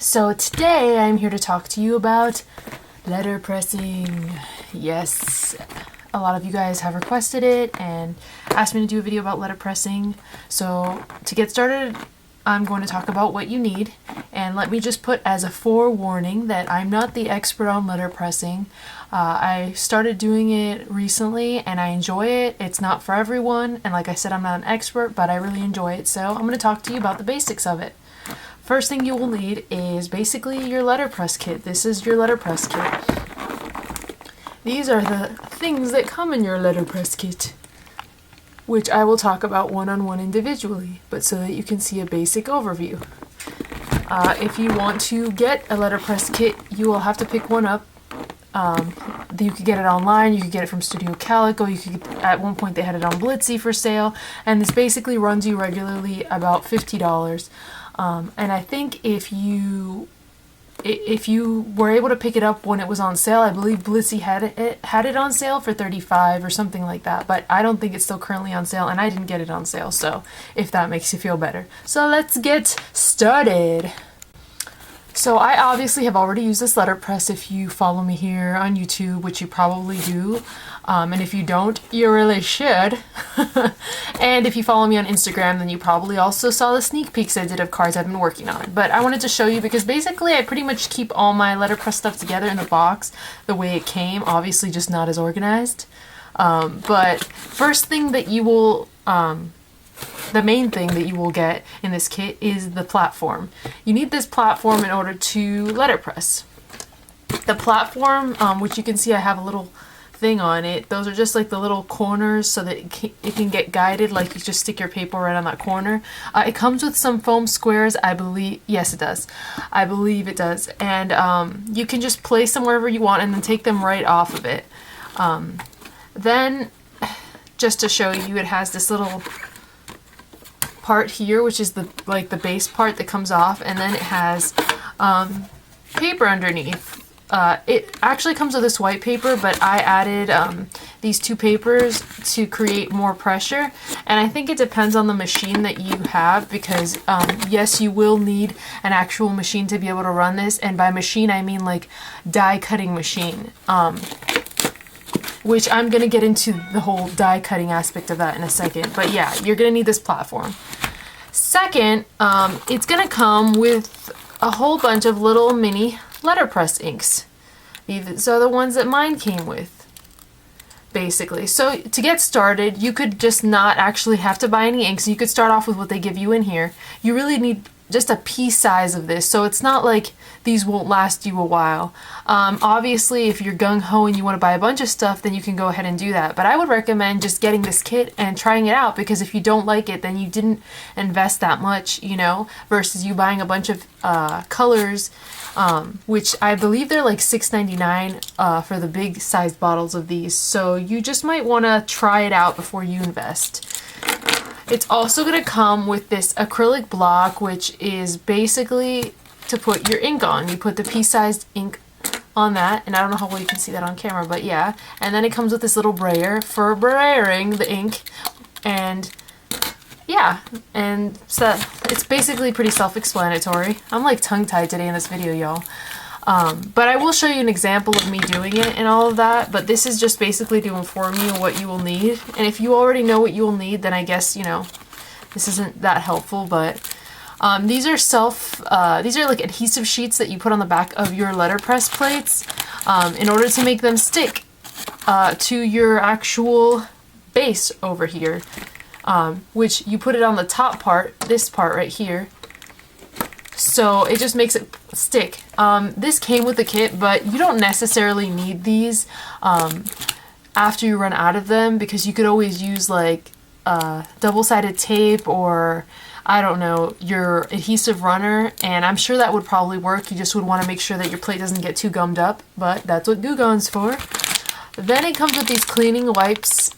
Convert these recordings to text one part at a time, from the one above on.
So today I'm here to talk to you about letterpressing. Yes, a lot of you guys have requested it and asked me to do a video about letterpressing. So to get started, I'm going to talk about what you need, and let me just put as a forewarning that I'm not the expert on letterpressing. I started doing it recently and I enjoy it. It's not for everyone, and like I said, I'm not an expert, but I really enjoy it, so I'm going to talk to you about the basics of it. First thing you will need is basically your letterpress kit. This is your letterpress kit. These are the things that come in your letterpress kit, which I will talk about one-on-one individually, but so that you can see a basic overview. If you want to get a letterpress kit, you will have to pick one up. You could get it online, you could get it from Studio Calico, you could, at one point they had it on Blitsy for sale, and this basically runs you regularly about $50. And I think if you were able to pick it up when it was on sale, I believe Blitsy had it on sale for $35 or something like that, but I don't think it's still currently on sale, and I didn't get it on sale, so if that makes you feel better. So let's get started. So I obviously have already used this letterpress if you follow me here on YouTube, which you probably do. And if you don't, you really should. And if you follow me on Instagram, then you probably also saw the sneak peeks I did of cards I've been working on. But I wanted to show you because basically I pretty much keep all my letterpress stuff together in the box the way it came, obviously just not as organized. But first thing that you will... the main thing that you will get in this kit is the platform. You need this platform in order to letterpress. The platform, which you can see I have a little thing on it, those are just like the little corners so that it can get guided, like you just stick your paper right on that corner. It comes with some foam squares, I believe. Yes, it does. I believe it does. And you can just place them wherever you want and then take them right off of it. Then, just to show you, it has this little part here, which is the base part that comes off, and then it has paper underneath. It actually comes with this white paper, but I added these two papers to create more pressure, and I think it depends on the machine that you have, because yes, you will need an actual machine to be able to run this, and by machine I mean like die cutting machine, which I'm gonna get into the whole die cutting aspect of that in a second. But yeah, you're gonna need this platform. Second, it's gonna come with a whole bunch of little mini letterpress inks. These are the ones that mine came with, basically. So to get started, you could just not actually have to buy any inks. You could start off with what they give you in here. You really need just a pea size of this, so it's not like these won't last you a while. Obviously, if you're gung-ho and you want to buy a bunch of stuff, then you can go ahead and do that. But I would recommend just getting this kit and trying it out, because if you don't like it, then you didn't invest that much, you know, versus you buying a bunch of colors, which I believe they're like $6.99 for the big sized bottles of these. So you just might want to try it out before you invest. It's also going to come with this acrylic block, which is basically to put your ink on. You put the pea-sized ink on that, and I don't know how well you can see that on camera, but yeah. And then it comes with this little brayer for brayering the ink, and yeah, and so it's basically pretty self-explanatory. I'm like tongue-tied today in this video, y'all. But I will show you an example of me doing it and all of that, but this is just basically to inform you what you will need. And if you already know what you will need, then I guess, you know, this isn't that helpful, but these are like adhesive sheets that you put on the back of your letterpress plates in order to make them stick to your actual base over here, which you put it on the top part, this part right here. So it just makes it stick. This came with the kit, but you don't necessarily need these after you run out of them, because you could always use like double-sided tape, or I don't know, your adhesive runner, and I'm sure that would probably work. You just would want to make sure that your plate doesn't get too gummed up, but that's what Glue Gun's for. Then it comes with these cleaning wipes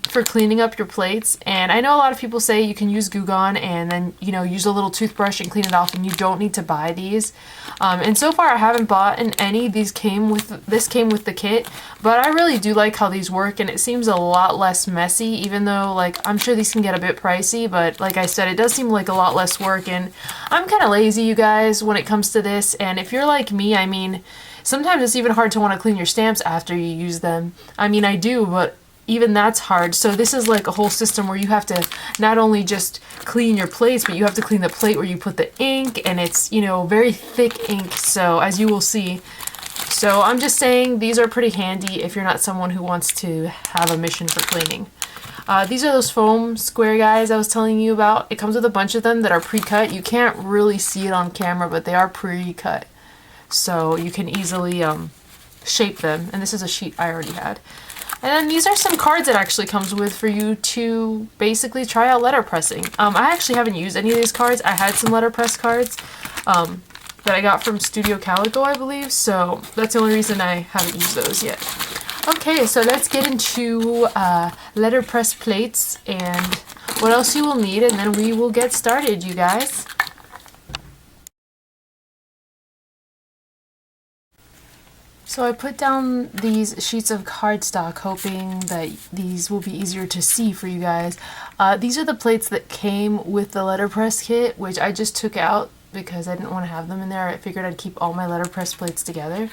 for cleaning up your plates. And I know a lot of people say you can use Goo Gone and then, you know, use a little toothbrush and clean it off, and you don't need to buy these. And so far I haven't bought any. This came with the kit, but I really do like how these work, and it seems a lot less messy, even though, like, I'm sure these can get a bit pricey, but like I said, it does seem like a lot less work. And I'm kind of lazy, you guys, when it comes to this. And if you're like me, I mean, sometimes it's even hard to want to clean your stamps after you use them. I mean, I do, but even that's hard. So this is like a whole system where you have to not only just clean your plates, but you have to clean the plate where you put the ink, and it's, you know, very thick ink, so as you will see. So I'm just saying these are pretty handy if you're not someone who wants to have a mission for cleaning. These are those foam square guys I was telling you about. It comes with a bunch of them that are pre-cut. You can't really see it on camera, but they are pre-cut, so you can easily shape them. And this is a sheet I already had. And then these are some cards it actually comes with for you to basically try out letterpressing. I actually haven't used any of these cards. I had some letterpress cards that I got from Studio Calico, I believe, so that's the only reason I haven't used those yet. Okay, so let's get into letterpress plates and what else you will need, and then we will get started, you guys. So I put down these sheets of cardstock hoping that these will be easier to see for you guys. These are the plates that came with the letterpress kit, which I just took out because I didn't want to have them in there. I figured I'd keep all my letterpress plates together.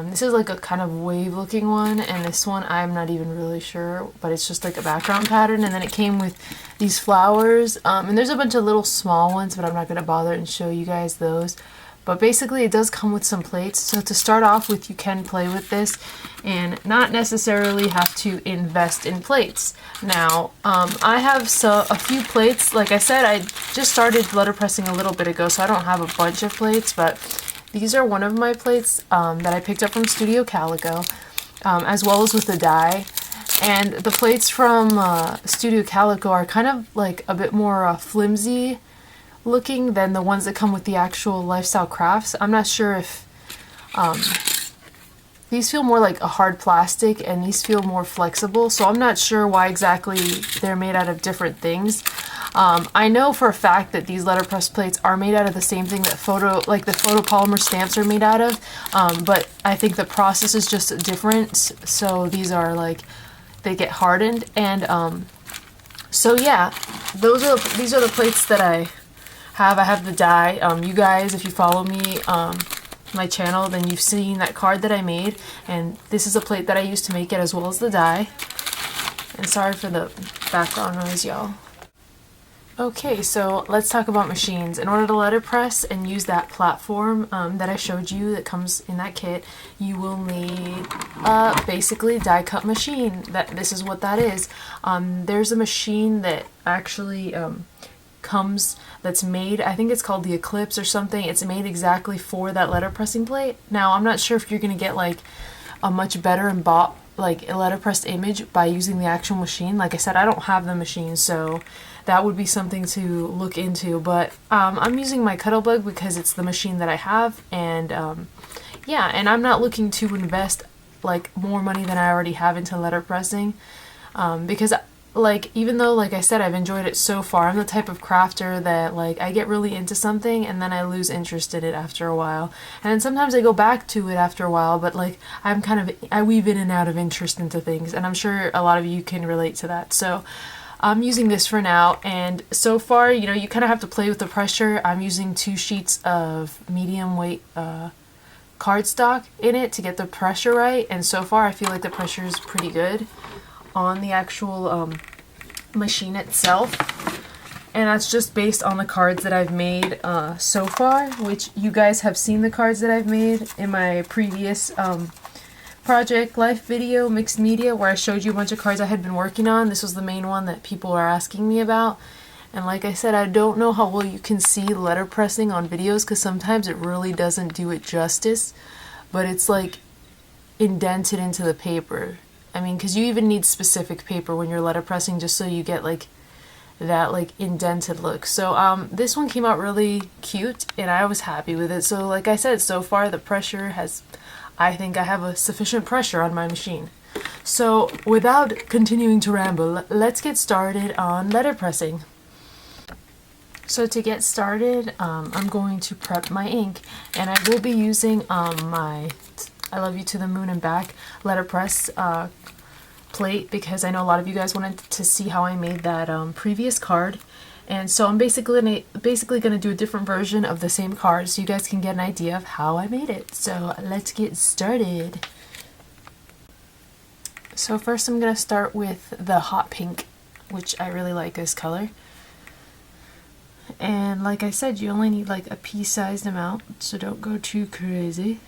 This is like a kind of wave looking one, and this one I'm not even really sure, but it's just like a background pattern. And then it came with these flowers, and there's a bunch of little small ones, but I'm not going to bother and show you guys those. But basically it does come with some plates. So to start off with, you can play with this and not necessarily have to invest in plates. Now, I have a few plates. Like I said, I just started letterpressing a little bit ago, so I don't have a bunch of plates, but these are one of my plates that I picked up from Studio Calico, as well as with the die. And the plates from Studio Calico are kind of like a bit more flimsy looking than the ones that come with the actual Lifestyle Crafts. I'm not sure if these feel more like a hard plastic and these feel more flexible, so I'm not sure why exactly they're made out of different things. I know for a fact that these letterpress plates are made out of the same thing that the photopolymer stamps are made out of, but I think the process is just different, so these are like, they get hardened. And so yeah, these are the plates that I have the die. You guys, if you follow me my channel, then you've seen that card that I made, and this is a plate that I used to make it, as well as the die. And sorry for the background noise, y'all. Okay, so let's talk about machines. In order to letterpress and use that platform that I showed you that comes in that kit, you will need basically die cut machine. This is what that is. There's a machine that actually that's made, I think it's called the Eclipse or something. It's made exactly for that letterpressing plate. Now, I'm not sure if you're gonna get like a much better like a letterpressed image by using the actual machine. Like I said, I don't have the machine, so that would be something to look into. But I'm using my Cuttlebug because it's the machine that I have, and yeah, and I'm not looking to invest like more money than I already have into letterpressing, because like, even though, like I said, I've enjoyed it so far, I'm the type of crafter that, like, I get really into something and then I lose interest in it after a while. And then sometimes I go back to it after a while, but, like, I weave in and out of interest into things, and I'm sure a lot of you can relate to that. So I'm using this for now, and so far, you know, you kind of have to play with the pressure. I'm using 2 sheets of medium weight cardstock in it to get the pressure right, and so far I feel like the pressure is pretty good on the actual machine itself. And that's just based on the cards that I've made so far, which you guys have seen the cards that I've made in my previous Project Life video, Mixed Media, where I showed you a bunch of cards I had been working on. This was the main one that people are asking me about. And like I said, I don't know how well you can see letterpressing on videos, because sometimes it really doesn't do it justice, but it's like indented into the paper. I mean, because you even need specific paper when you're letterpressing, just so you get like that like indented look. So this one came out really cute and I was happy with it. So like I said, so far the pressure has I think I have a sufficient pressure on my machine. So without continuing to ramble, let's get started on letterpressing. So to get started, I'm going to prep my ink, and I will be using my I Love You to the Moon and Back letterpress plate, because I know a lot of you guys wanted to see how I made that previous card. And so I'm basically gonna do a different version of the same card so you guys can get an idea of how I made it. So let's get started. So first I'm gonna start with the hot pink, which I really like this color. And like I said, you only need like a pea-sized amount, so don't go too crazy.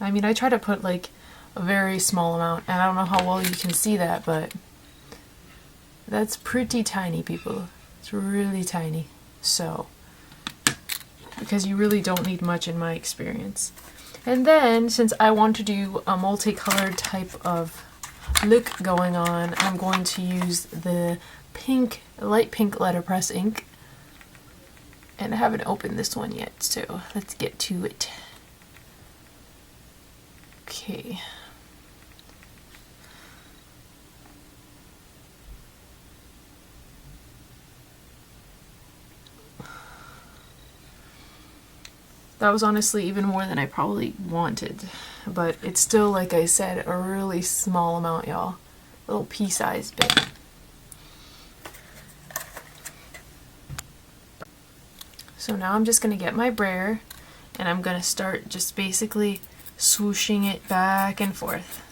I mean, I try to put like a very small amount, and I don't know how well you can see that, but that's pretty tiny, people. It's really tiny. So, because you really don't need much in my experience. And then, since I want to do a multicolored type of look going on, I'm going to use the pink, light pink letterpress ink. And I haven't opened this one yet, so let's get to it. Okay. That was honestly even more than I probably wanted, but it's still, like I said, a really small amount, y'all. A little pea-sized bit. So now I'm just going to get my brayer, and I'm going to start just basically swooshing it back and forth.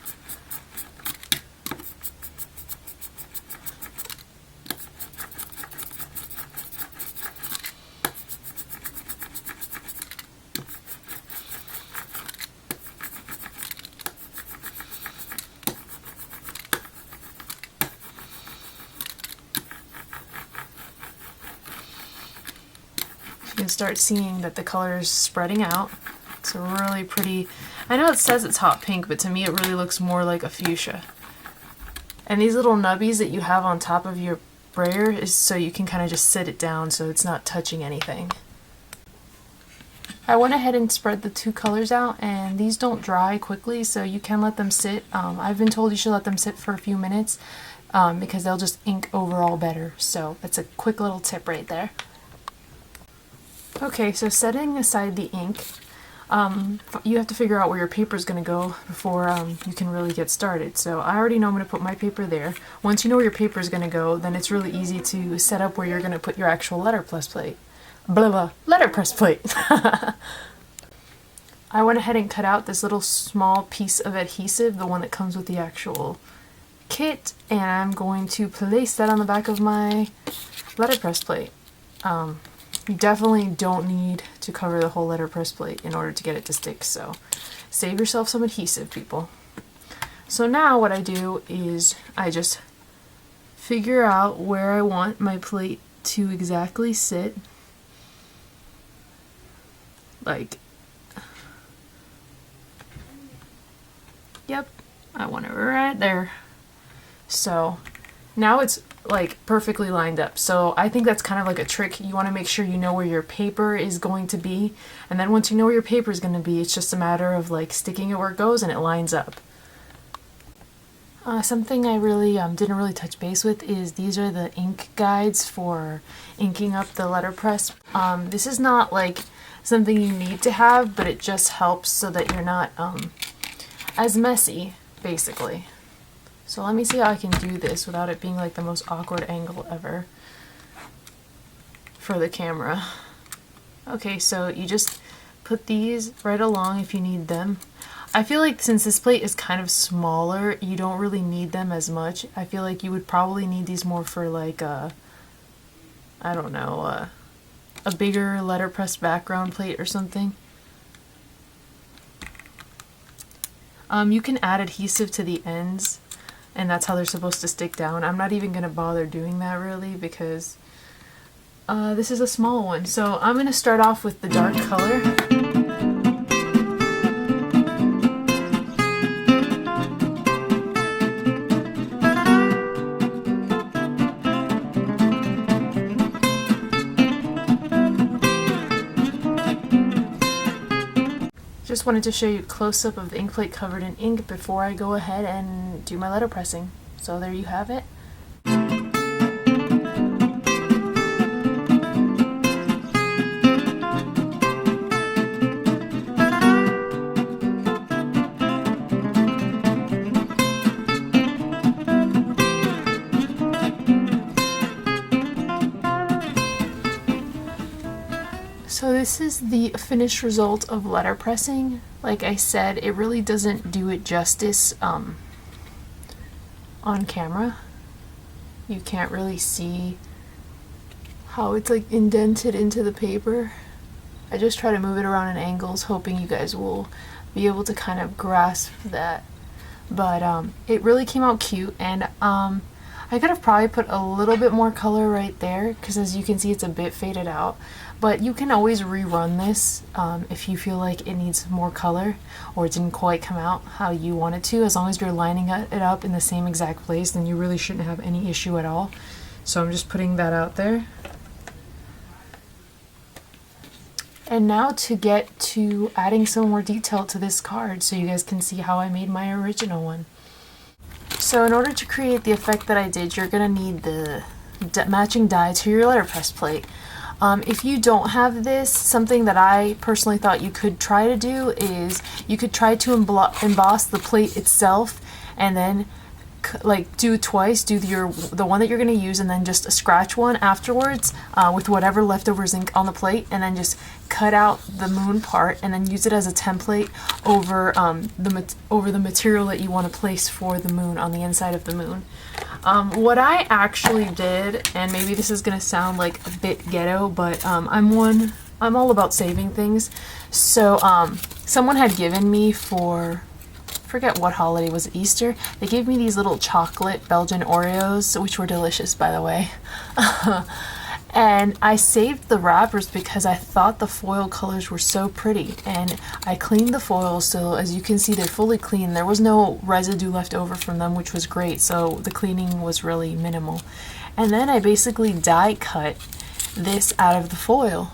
You can start seeing that the color is spreading out. It's a really pretty, I know it says it's hot pink, but to me it really looks more like a fuchsia. And these little nubbies that you have on top of your brayer is so you can kind of just sit it down so it's not touching anything. I went ahead and spread the two colors out, and these don't dry quickly, so you can let them sit. I've been told you should let them sit for a few minutes because they'll just ink overall better. So that's a quick little tip right there. Okay, so setting aside the ink, you have to figure out where your paper is going to go before you can really get started. So I already know I'm going to put my paper there. Once you know where your paper is going to go, then it's really easy to set up where you're going to put your actual letterpress plate. Blah blah, letterpress plate! I went ahead and cut out this little small piece of adhesive, the one that comes with the actual kit, and I'm going to place that on the back of my letterpress plate. You definitely don't need to cover the whole letterpress plate in order to get it to stick, so save yourself some adhesive, people. So now what I do is I just figure out where I want my plate to exactly sit. Like, yep, I want it right there. So now it's like perfectly lined up. So I think that's kind of like a trick. You want to make sure you know where your paper is going to be, and then once you know where your paper is going to be, it's just a matter of like sticking it where it goes and it lines up. Something I really didn't really touch base with is these are the ink guides for inking up the letterpress. This is not like something you need to have, but it just helps so that you're not as messy, basically. So let me see how I can do this without it being like the most awkward angle ever for the camera. Okay, so you just put these right along if you need them. I feel like since this plate is kind of smaller, you don't really need them as much. I feel like you would probably need these more for like a, I don't know, a bigger letterpress background plate or something. You can add adhesive to the ends, and that's how they're supposed to stick down. I'm not even going to bother doing that really because this is a small one. So I'm going to start off with the dark color. Just just wanted to show you a close-up of the ink plate covered in ink before I go ahead and do my letterpressing. So there you have it. So this is the finished result of letterpressing. Like I said, it really doesn't do it justice on camera. You can't really see how it's like indented into the paper. I just try to move it around in angles, hoping you guys will be able to kind of grasp that. But it really came out cute, and I could have probably put a little bit more color right there, because as you can see it's a bit faded out. But you can always rerun this if you feel like it needs more color or it didn't quite come out how you want it to. As long as you're lining it up in the same exact place, then you really shouldn't have any issue at all. So I'm just putting that out there. And now to get to adding some more detail to this card so you guys can see how I made my original one. So in order to create the effect that I did, you're going to need the matching die to your letterpress plate. If you don't have this, something that I personally thought you could try to do is you could try to emboss the plate itself, and then like do twice, do the one that you're going to use, and then just a scratch one afterwards with whatever leftovers ink on the plate, and then just cut out the moon part and then use it as a template over the material that you want to place for the moon on the inside of the moon. What I actually did, and maybe this is going to sound like a bit ghetto, but I'm all about saving things. So someone had given me for, forget what holiday, was it Easter? They gave me these little chocolate Belgian Oreos, which were delicious, by the way. And I saved the wrappers because I thought the foil colors were so pretty, and I cleaned the foils, so as you can see they're fully clean. There was no residue left over from them, which was great, so the cleaning was really minimal. And then I basically die cut this out of the foil.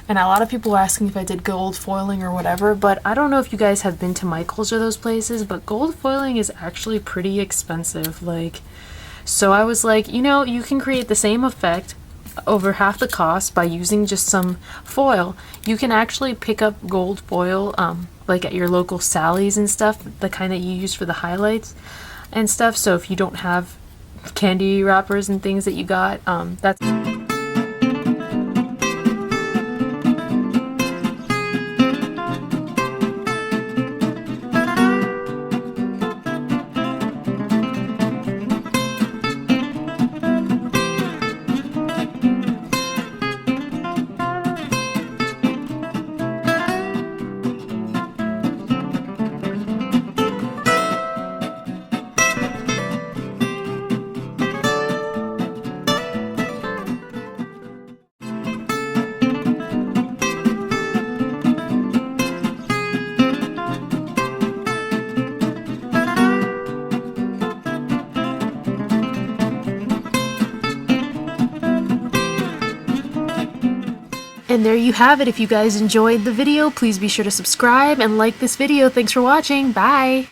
And a lot of people were asking if I did gold foiling or whatever, but I don't know if you guys have been to Michael's or those places, but gold foiling is actually pretty expensive. So I was like, you know, you can create the same effect over half the cost by using just some foil. You can actually pick up gold foil like at your local Sally's and stuff, the kind that you use for the highlights and stuff. So if you don't have candy wrappers and things that you got, that's And there you have it. If you guys enjoyed the video, please be sure to subscribe and like this video. Thanks for watching. Bye!